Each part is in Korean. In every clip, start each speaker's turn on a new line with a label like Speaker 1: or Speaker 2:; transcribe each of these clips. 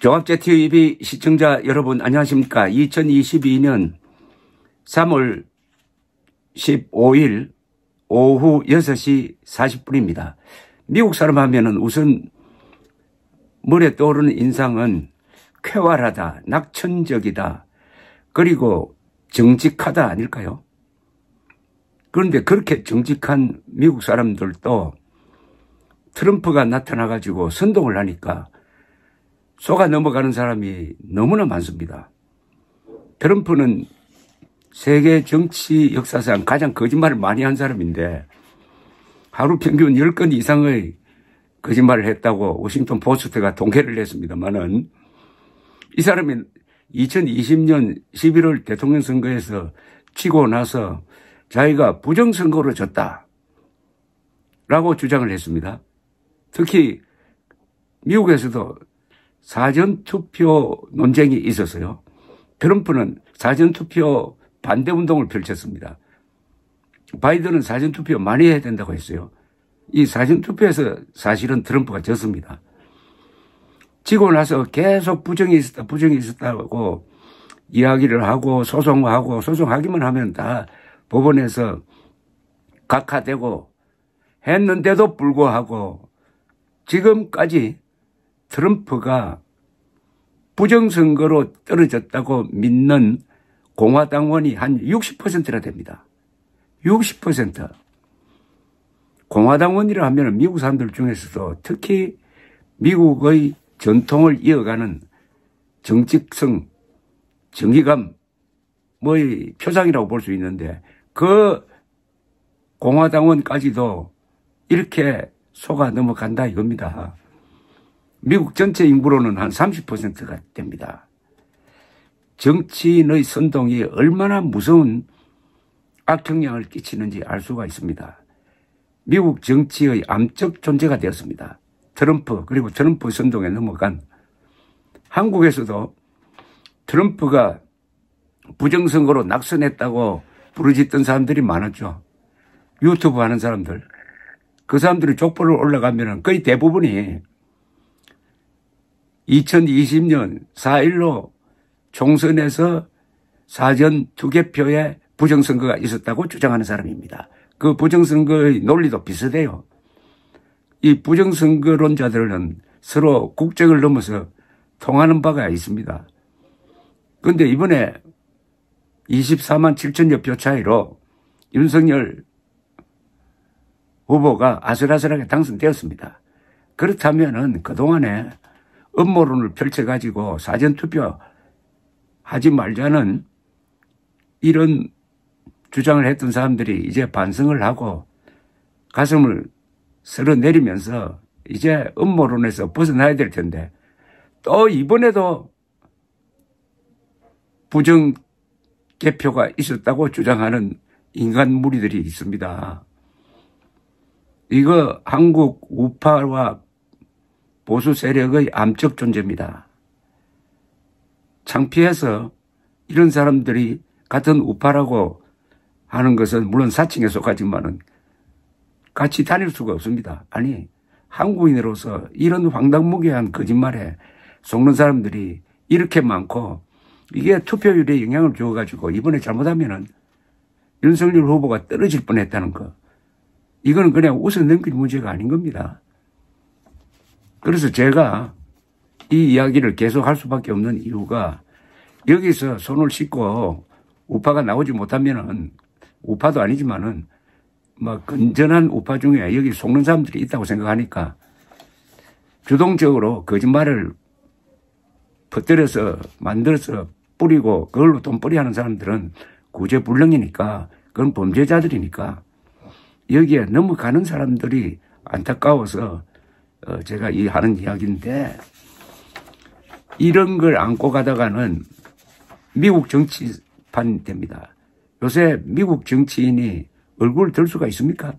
Speaker 1: 종합제TV 시청자 여러분 안녕하십니까. 2022년 3월 15일 오후 6시 40분입니다. 미국 사람 하면은 우선 머리에 떠오르는 인상은 쾌활하다, 낙천적이다, 그리고 정직하다 아닐까요? 그런데 그렇게 정직한 미국 사람들도 트럼프가 나타나가지고 선동을 하니까 속아 넘어가는 사람이 너무나 많습니다. 트럼프는 세계 정치 역사상 가장 거짓말을 많이 한 사람인데 하루 평균 10건 이상의 거짓말을 했다고 워싱턴 포스트가 통계를 냈습니다만은 이 사람이 2020년 11월 대통령 선거에서 치고 나서 자기가 부정선거로 졌다 라고 주장을 했습니다. 특히 미국에서도 사전투표 논쟁이 있었어요. 트럼프는 사전투표 반대운동을 펼쳤습니다. 바이든은 사전투표 많이 해야 된다고 했어요. 이 사전투표에서 사실은 트럼프가 졌습니다. 지고 나서 계속 부정이 있었다고 이야기를 하고 소송하기만 하면 다 법원에서 각하되고 했는데도 불구하고 지금까지 트럼프가 부정선거로 떨어졌다고 믿는 공화당원이 한 60%나 됩니다. 60%. 공화당원이라 하면 미국 사람들 중에서도 특히 미국의 전통을 이어가는 정직성, 정의감의 표상이라고 볼 수 있는데 그 공화당원까지도 이렇게 속아 넘어간다 이겁니다. 미국 전체 인구로는 한 30%가 됩니다. 정치인의 선동이 얼마나 무서운 악영향을 끼치는지 알 수가 있습니다. 미국 정치의 암적 존재가 되었습니다. 트럼프, 그리고 트럼프 선동에 넘어간 한국에서도 트럼프가 부정선거로 낙선했다고 부르짖던 사람들이 많았죠. 유튜브 하는 사람들. 그 사람들이 족보를 올라가면 거의 대부분이 2020년 4.15 총선에서 사전 투개표에 부정선거가 있었다고 주장하는 사람입니다. 그 부정선거의 논리도 비슷해요. 이 부정선거론자들은 서로 국적을 넘어서 통하는 바가 있습니다. 그런데 이번에 24만 7천여 표 차이로 윤석열 후보가 아슬아슬하게 당선되었습니다. 그렇다면은 그동안에 음모론을 펼쳐가지고 사전투표 하지 말자는 이런 주장을 했던 사람들이 이제 반성을 하고 가슴을 쓸어내리면서 이제 음모론에서 벗어나야 될 텐데 또 이번에도 부정 개표가 있었다고 주장하는 인간 무리들이 있습니다. 이거 한국 우파와 보수 세력의 암적 존재입니다. 창피해서 이런 사람들이 같은 우파라고 하는 것은 물론 사칭에 속하지만은 같이 다닐 수가 없습니다. 아니, 한국인으로서 이런 황당무계한 거짓말에 속는 사람들이 이렇게 많고 이게 투표율에 영향을 주어가지고 이번에 잘못하면은 윤석열 후보가 떨어질 뻔했다는 거. 이거는 그냥 웃어 넘길 문제가 아닌 겁니다. 그래서 제가 이 이야기를 계속 할 수밖에 없는 이유가 여기서 손을 씻고 우파가 나오지 못하면은 우파도 아니지만은 뭐 건전한 우파 중에 여기 속는 사람들이 있다고 생각하니까 주동적으로 거짓말을 퍼뜨려서 만들어서 뿌리고 그걸로 돈벌이 하는 사람들은 구제불능이니까 그건 범죄자들이니까 여기에 넘어가는 사람들이 안타까워서 제가 하는 이야기인데 이런 걸 안고 가다가는 미국 정치판이 됩니다. 요새 미국 정치인이 얼굴을 들 수가 있습니까?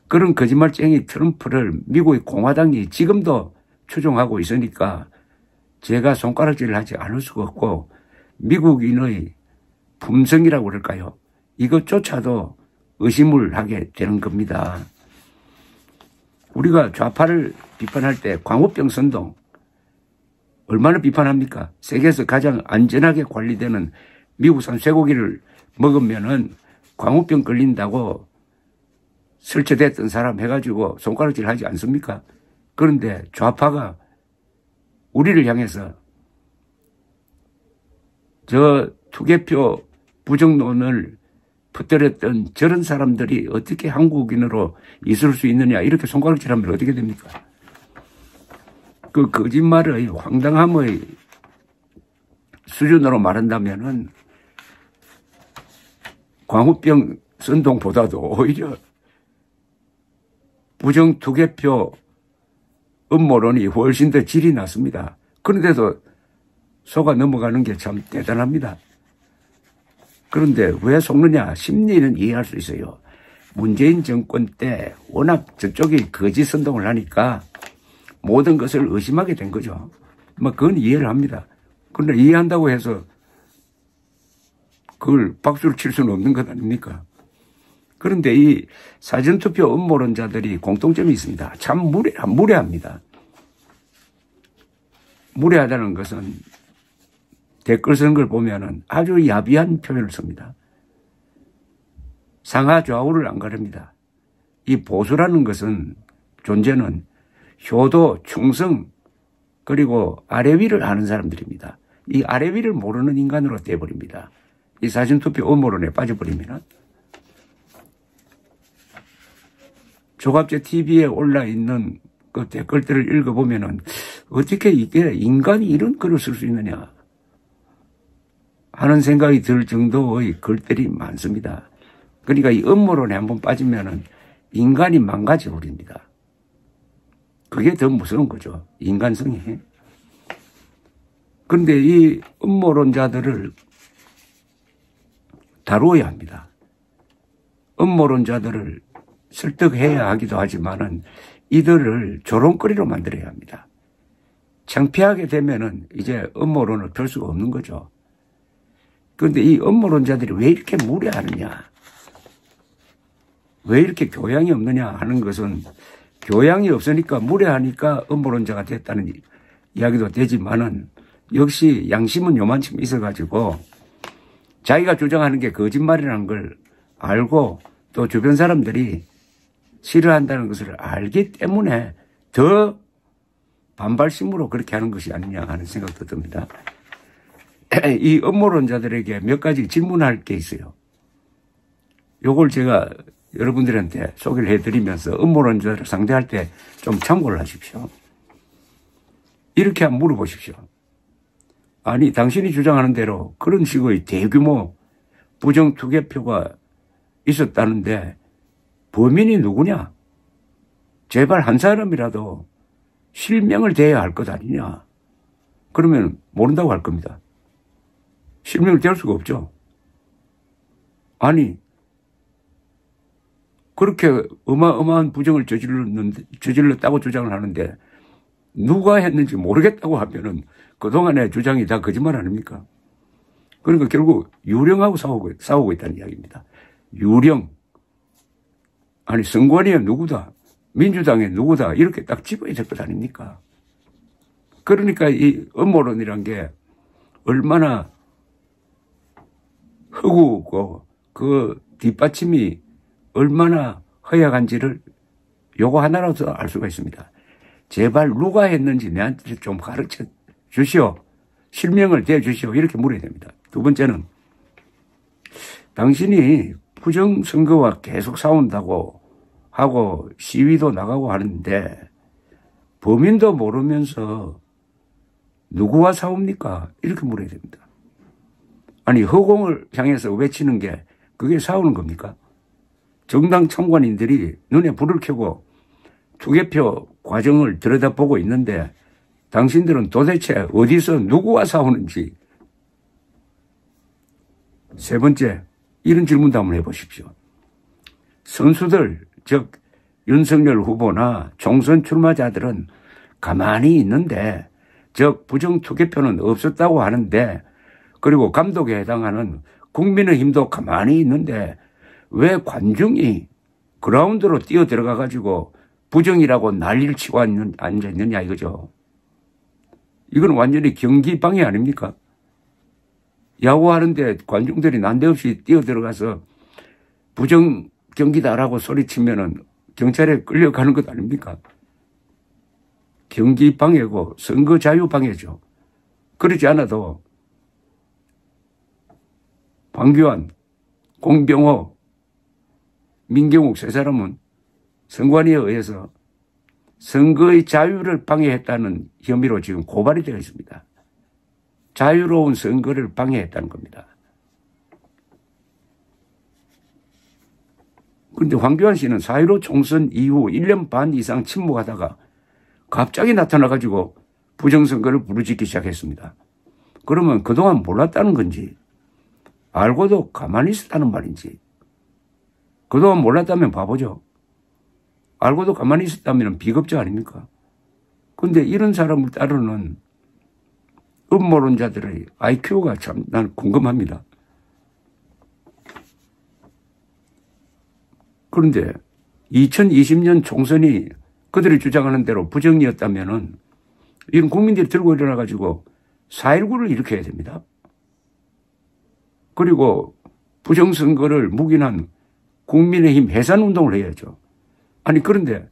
Speaker 1: 그런 거짓말쟁이 트럼프를 미국의 공화당이 지금도 추종하고 있으니까 제가 손가락질을 하지 않을 수가 없고 미국인의 품성이라고 그럴까요? 이것조차도 의심을 하게 되는 겁니다. 우리가 좌파를 비판할 때 광우병 선동 얼마나 비판합니까? 세계에서 가장 안전하게 관리되는 미국산 쇠고기를 먹으면은 광우병 걸린다고 설치됐던 사람 해가지고 손가락질 하지 않습니까? 그런데 좌파가 우리를 향해서 저 투개표 부정론을 퍼뜨렸던 저런 사람들이 어떻게 한국인으로 있을 수 있느냐 이렇게 손가락질하면 어떻게 됩니까? 그 거짓말의 황당함의 수준으로 말한다면은 광우병 선동보다도 오히려 부정투개표 음모론이 훨씬 더 질이 났습니다. 그런데도 속아 넘어가는 게 참 대단합니다. 그런데 왜 속느냐? 심리는 이해할 수 있어요. 문재인 정권 때 워낙 저쪽이 거짓 선동을 하니까 모든 것을 의심하게 된 거죠. 뭐 그건 이해를 합니다. 그런데 이해한다고 해서 그걸 박수를 칠 수는 없는 것 아닙니까? 그런데 이 사전투표 음모론자들이 공통점이 있습니다. 참 무례합니다. 무례하다는 것은 댓글 쓰는 걸 보면은 아주 야비한 표현을 씁니다. 상하 좌우를 안 가립니다. 이 보수라는 것은 존재는 효도, 충성, 그리고 아래 위를 아는 사람들입니다. 이 아래 위를 모르는 인간으로 돼버립니다. 이 사전투표 음모론에 빠져버리면 조갑제 TV에 올라있는 그 댓글들을 읽어보면은 어떻게 이게 인간이 이런 글을 쓸 수 있느냐 하는 생각이 들 정도의 글들이 많습니다. 그러니까 이 음모론에 한번 빠지면은 인간이 망가져 버립니다. 그게 더 무서운 거죠. 인간성이. 그런데 이 음모론자들을 다루어야 합니다. 음모론자들을 설득해야 하기도 하지만은 이들을 조롱거리로 만들어야 합니다. 창피하게 되면은 이제 음모론을 펼 수가 없는 거죠. 그런데 이 음모론자들이 왜 이렇게 무례하느냐, 왜 이렇게 교양이 없느냐 하는 것은 교양이 없으니까 무례하니까 음모론자가 됐다는 이야기도 되지만은 역시 양심은 요만큼 있어가지고 자기가 주장하는 게 거짓말이라는 걸 알고 또 주변 사람들이 싫어한다는 것을 알기 때문에 더 반발심으로 그렇게 하는 것이 아니냐 하는 생각도 듭니다. 이 음모론자들에게 몇 가지 질문할 게 있어요. 요걸 제가 여러분들한테 소개를 해드리면서 음모론자를 상대할 때 좀 참고를 하십시오. 이렇게 한번 물어보십시오. 아니, 당신이 주장하는 대로 그런 식의 대규모 부정투개표가 있었다는데 범인이 누구냐? 제발 한 사람이라도 실명을 대야 할 것 아니냐? 그러면 모른다고 할 겁니다. 실명을 대할 수가 없죠. 아니, 그렇게 어마어마한 부정을 저질렀다고 주장을 하는데 누가 했는지 모르겠다고 하면은 그동안의 주장이 다 거짓말 아닙니까? 그러니까 결국 유령하고 싸우고 있다는 이야기입니다. 유령. 아니, 선관위의 누구다, 민주당의 누구다, 이렇게 딱 집어야 될 것 아닙니까? 그러니까 이 음모론이란 게 얼마나 허구고 그 뒷받침이 얼마나 허약한지를 요거 하나로서 알 수가 있습니다. 제발 누가 했는지 내한테 좀 가르쳐 주시오. 실명을 대 주시오. 이렇게 물어야 됩니다. 두 번째는 당신이 부정선거와 계속 싸운다고 하고 시위도 나가고 하는데 범인도 모르면서 누구와 싸웁니까? 이렇게 물어야 됩니다. 아니, 허공을 향해서 외치는 게 그게 싸우는 겁니까? 정당 참관인들이 눈에 불을 켜고 투개표 과정을 들여다보고 있는데 당신들은 도대체 어디서 누구와 싸우는지. 세 번째, 이런 질문도 한번 해보십시오. 선수들, 즉 윤석열 후보나 총선 출마자들은 가만히 있는데, 즉 부정투개표는 없었다고 하는데, 그리고 감독에 해당하는 국민의힘도 가만히 있는데 왜 관중이 그라운드로 뛰어 들어가 가지고 부정이라고 난리를 치고 앉아있느냐 이거죠. 이건 완전히 경기 방해 아닙니까? 야구하는데 관중들이 난데없이 뛰어들어가서 부정 경기다라고 소리치면은 경찰에 끌려가는 것 아닙니까? 경기 방해고 선거 자유 방해죠. 그러지 않아도 황교안, 공병호, 민경욱 세 사람은 선관위에 의해서 선거의 자유를 방해했다는 혐의로 지금 고발이 되어 있습니다. 자유로운 선거를 방해했다는 겁니다. 그런데 황교안 씨는 4.15 총선 이후 1년 반 이상 침묵하다가 갑자기 나타나가지고 부정선거를 부르짖기 시작했습니다. 그러면 그동안 몰랐다는 건지 알고도 가만히 있었다는 말인지, 그동안 몰랐다면 바보죠. 알고도 가만히 있었다면 비겁자 아닙니까? 그런데 이런 사람을 따르는 음모론자들의 IQ가 참 난 궁금합니다. 그런데 2020년 총선이 그들이 주장하는 대로 부정이었다면은 이런 국민들이 들고 일어나가지고 4.19를 일으켜야 됩니다. 그리고 부정선거를 묵인한 국민의힘 해산운동을 해야죠. 아니 그런데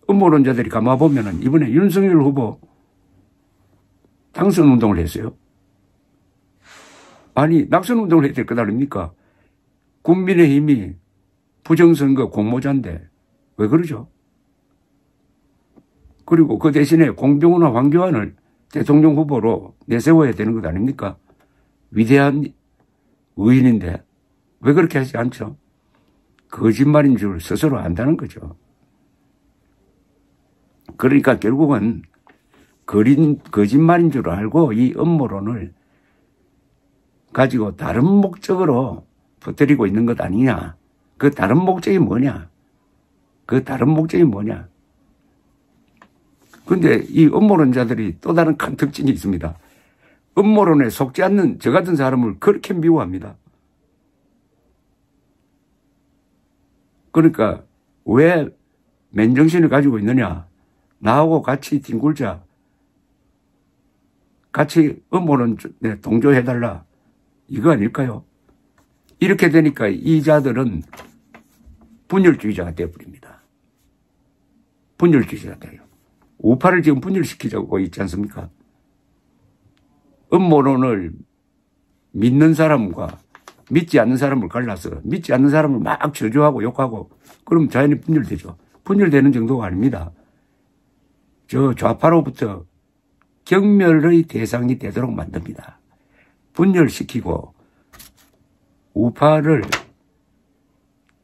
Speaker 1: 음모론자들이 가만보면은 이번에 윤석열 후보 당선운동을 했어요. 아니 낙선운동을 해야 될 것 아닙니까? 국민의힘이 부정선거 공모자인데 왜 그러죠? 그리고 그 대신에 공병호나 황교안을 대통령 후보로 내세워야 되는 것 아닙니까? 위대한 의인인데 왜 그렇게 하지 않죠? 거짓말인 줄 스스로 안다는 거죠. 그러니까 결국은 거짓말인 줄 알고 이 음모론을 가지고 다른 목적으로 퍼뜨리고 있는 것 아니냐. 그 다른 목적이 뭐냐. 그 다른 목적이 뭐냐. 그런데 이 음모론자들이 또 다른 큰 특징이 있습니다. 음모론에 속지 않는 저 같은 사람을 그렇게 미워합니다. 그러니까 왜 맨정신을 가지고 있느냐. 나하고 같이 뒹굴자. 같이 음모론에 동조해달라. 이거 아닐까요? 이렇게 되니까 이 자들은 분열주의자가 되어버립니다. 분열주의자가 돼요. 우파를 지금 분열시키자고 있지 않습니까? 음모론을 믿는 사람과 믿지 않는 사람을 갈라서 믿지 않는 사람을 막 저주하고 욕하고 그럼 자연히 분열되죠. 분열되는 정도가 아닙니다. 저 좌파로부터 경멸의 대상이 되도록 만듭니다. 분열시키고 우파를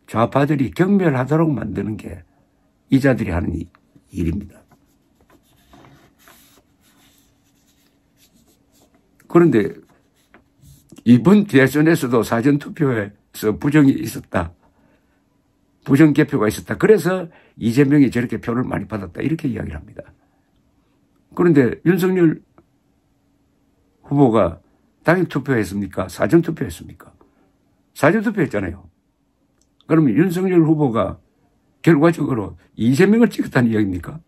Speaker 1: 좌파들이 경멸하도록 만드는 게 이자들이 하는 일입니다. 그런데 이번 대선에서도 사전투표에서 부정이 있었다. 부정개표가 있었다. 그래서 이재명이 저렇게 표를 많이 받았다. 이렇게 이야기를 합니다. 그런데 윤석열 후보가 당일 투표했습니까? 사전투표했습니까? 사전투표했잖아요. 그러면 윤석열 후보가 결과적으로 이재명을 찍었다는 이야기입니까?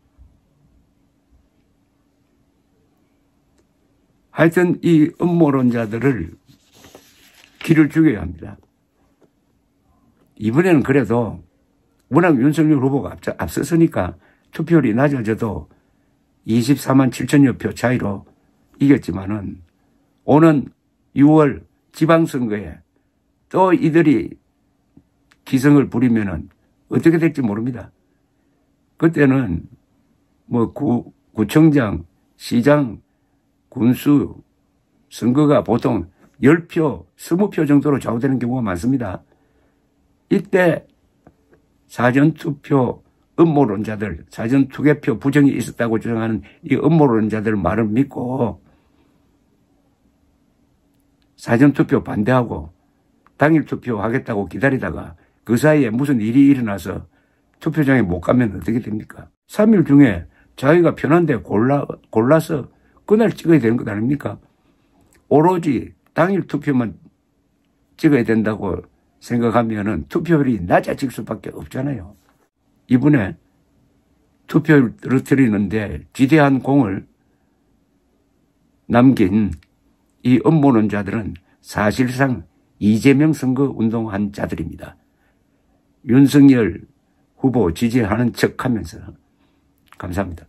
Speaker 1: 하여튼 이 음모론자들을 길을 죽여야 합니다. 이번에는 그래도 워낙 윤석열 후보가 앞섰으니까 투표율이 낮아져도 24만 7천여 표 차이로 이겼지만은 오는 6월 지방선거에 또 이들이 기승을 부리면은 어떻게 될지 모릅니다. 그때는 뭐 구청장, 시장, 군수 선거가 보통 10표, 20표 정도로 좌우되는 경우가 많습니다. 이때 사전투표 음모론자들, 사전투개표 부정이 있었다고 주장하는 이 음모론자들 말을 믿고 사전투표 반대하고 당일 투표하겠다고 기다리다가 그 사이에 무슨 일이 일어나서 투표장에 못 가면 어떻게 됩니까? 3일 중에 자기가 편한데 골라서 그날 찍어야 되는 것 아닙니까? 오로지 당일 투표만 찍어야 된다고 생각하면은 투표율이 낮아질 수밖에 없잖아요. 이번에 투표를 떨어뜨리는데 지대한 공을 남긴 이 음모론자들은 사실상 이재명 선거 운동한 자들입니다. 윤석열 후보 지지하는 척하면서. 감사합니다.